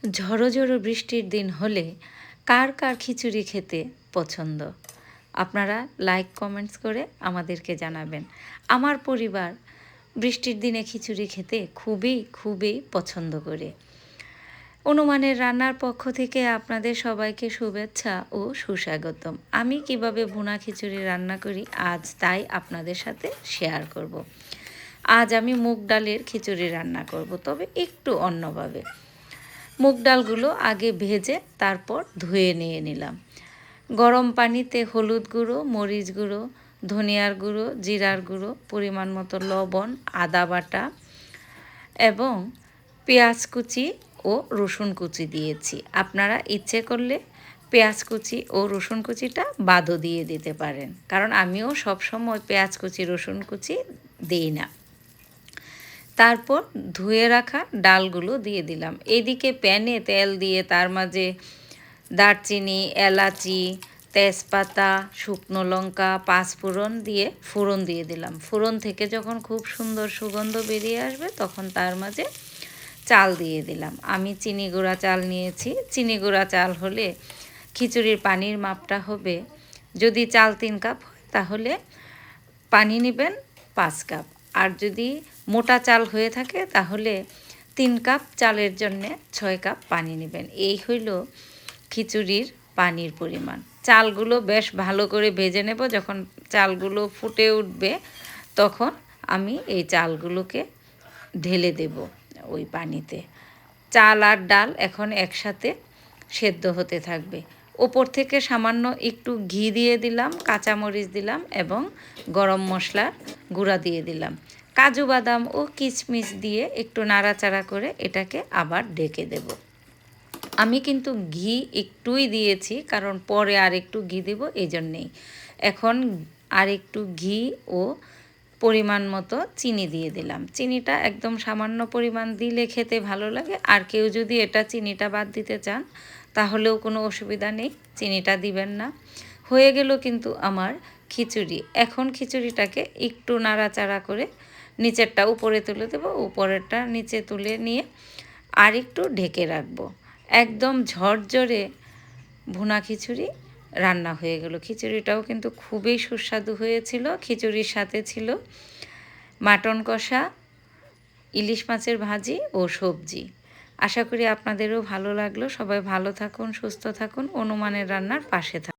ঝড়ো ঝড়ো বৃষ্টির দিন হলে কার কার খিচুড়ি খেতে পছন্দ? আপনারা লাইক কমেন্টস করে আমাদেরকে জানাবেন। আমার পরিবার বৃষ্টির দিনে খিচুড়ি খেতে খুবই খুবই পছন্দ করে। অনুমানের রান্নার পক্ষ থেকে আপনাদের সবাইকে শুভেচ্ছা ও সুস্বাগতম। আমি কিভাবে ভুনা খিচুড়ি রান্না করি আজ তাই আপনাদের সাথে শেয়ার করব। আজ আমি মুগ ডালের খিচুড়ি রান্না করব, তবে একটু অন্যভাবে। মুগ ডালগুলো আগে ভেজে তারপর ধুয়ে নিয়ে নিলাম। গরম পানিতে হলুদ গুঁড়ো, মরিচ গুঁড়ো, ধনিয়ার গুঁড়ো, জিরার গুঁড়ো, পরিমাণ মতো লবণ, আদা বাটা এবং পেঁয়াজ কুচি ও রসুন কুচি দিয়েছি। আপনারা ইচ্ছে করলে পেঁয়াজ কুচি ও রসুন কুচিটা বাদও দিয়ে দিতে পারেন, কারণ আমিও সবসময় পেঁয়াজ কুচি রসুন কুচি দিই না। তারপর ধুয়ে রাখা ডালগুলো দিয়ে দিলাম। এদিকে প্যানে তেল দিয়ে তার মাঝে দারচিনি, এলাচি, তেজপাতা, শুকনো লঙ্কা, পাঁচফোড়ন দিয়ে ফোড়ন দিয়ে দিলাম। ফোড়ন থেকে যখন খুব সুন্দর সুগন্ধ বেরিয়ে আসবে তখন তার মাঝে চাল দিয়ে দিলাম। আমি চিনি গুঁড়া চাল নিয়েছি। চিনি গুঁড়া চাল হলে খিচুড়ির পানির মাপটা হবে, যদি চাল 3 কাপ হয় তাহলে পানি নেবেন 5 কাপ। আর যদি মোটা চাল হয়ে থাকে তাহলে 3 কাপ চালের জন্যে 6 কাপ পানি নেবেন। এই হইল খিচুড়ির পানির পরিমাণ। চালগুলো বেশ ভালো করে ভেজে নেব। যখন চালগুলো ফুটে উঠবে তখন আমি এই চালগুলোকে ঢেলে দেব ওই পানিতে। চাল আর ডাল এখন একসাথে সেদ্ধ হতে থাকবে। ওপর থেকে সামান্য একটু ঘি দিয়ে দিলাম, কাঁচামরিচ দিলাম এবং গরম মশলার গুঁড়া দিয়ে দিলাম। কাজু বাদাম ও কিশমিশ দিয়ে একটু নাড়াচাড়া করে এটাকে আবার ঢেকে দেব। আমি কিন্তু ঘি একটুই দিয়েছি, কারণ পরে আর একটু ঘি দেব, এই জন্যেই। এখন আর একটু ঘি ও পরিমাণ মতো চিনি দিয়ে দিলাম। চিনিটা একদম সামান্য পরিমাণ দিলে খেতে ভালো লাগে। আর কেউ যদি এটা চিনিটা বাদ দিতে চান তাহলেও কোনো অসুবিধা নেই, চিনিটা দিবেন না। হয়ে গেল কিন্তু আমার খিচুড়ি। এখন খিচুড়িটাকে একটু নাড়াচাড়া করে নিচেরটা উপরে তুলে দেবো, উপরেরটা নিচে তুলে নিয়ে আর একটু ঢেকে রাখবো। একদম ঝরঝরে ভুনা খিচুড়ি রান্না হয়ে গেল। খিচুড়িটাও কিন্তু খুবই সুস্বাদু হয়েছিল। খিচুড়ির সাথে ছিল মাটন কষা, ইলিশ মাছের ভাজি ও সবজি। আশা করি আপনাদেরও ভালো লাগলো। সবাই ভালো থাকুন, সুস্থ থাকুন, অনুমানের রান্নার পাশে থাকুন।